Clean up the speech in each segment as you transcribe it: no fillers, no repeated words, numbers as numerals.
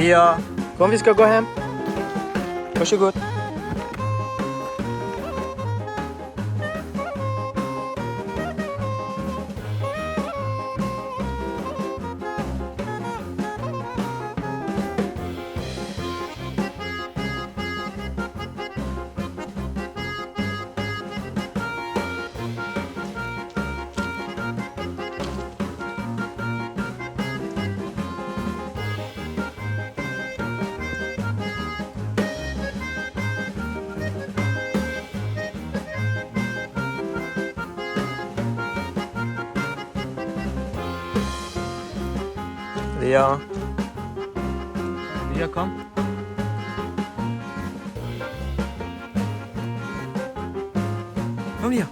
Ria, kom vi ska gå hem. Varsågod. Ria. Ria, kom. Kom Ria.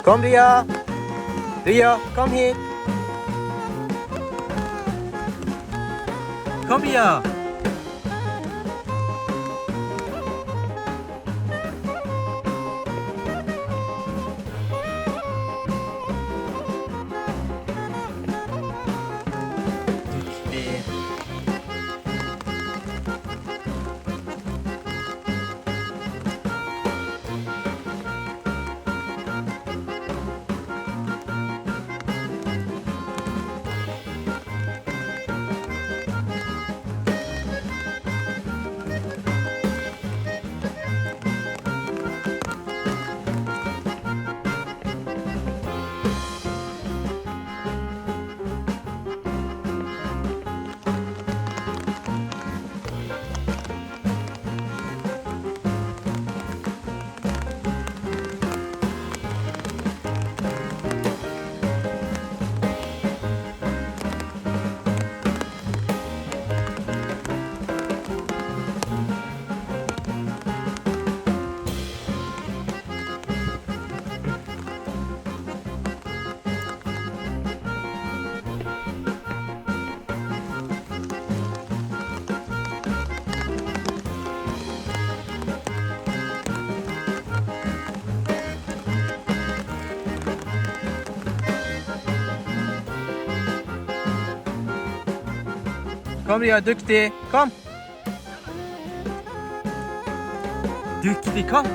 Kom Ria. Ria, kom hit. Kom Ria. Duktig. Kom Ria, duktig. Kom. Duktig, kom.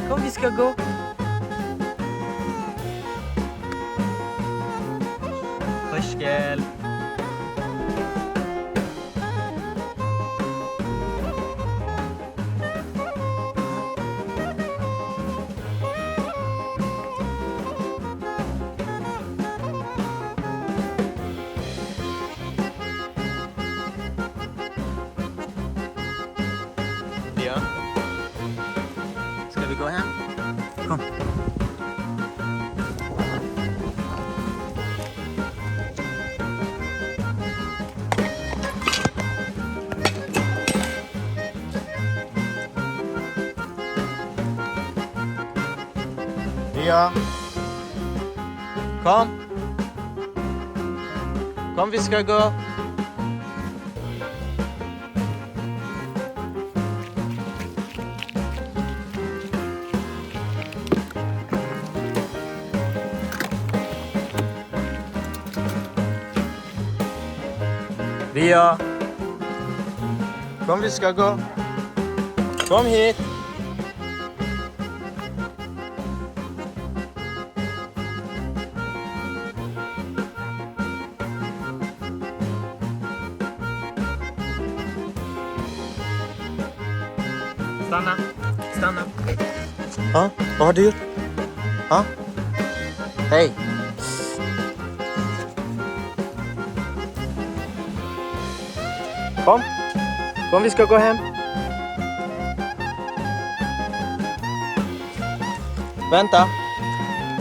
Kom, vi ska gå. Hoş gel. Ria. Ska vi gå hem? Kom. Ria. Kom. Kom, vi ska gå. Ria. Kom, vi ska gå. Kom hit. Stanna. Stanna. Ja, vad har du gjort? Ja? Hej. Kom. Kom, vi ska gå hem. Vänta.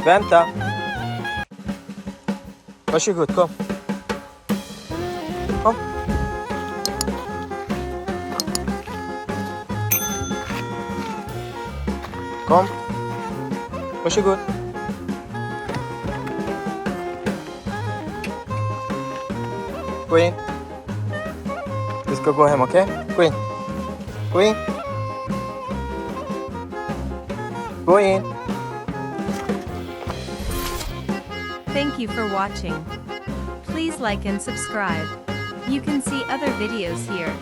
Vänta. Varsågod, kom. Kom. Kom. Varsågod. Gå in. Vi ska gå hem, okej? Gå in. Gå in. Gå in. Thank you for watching. Please like and subscribe. You can see other videos here.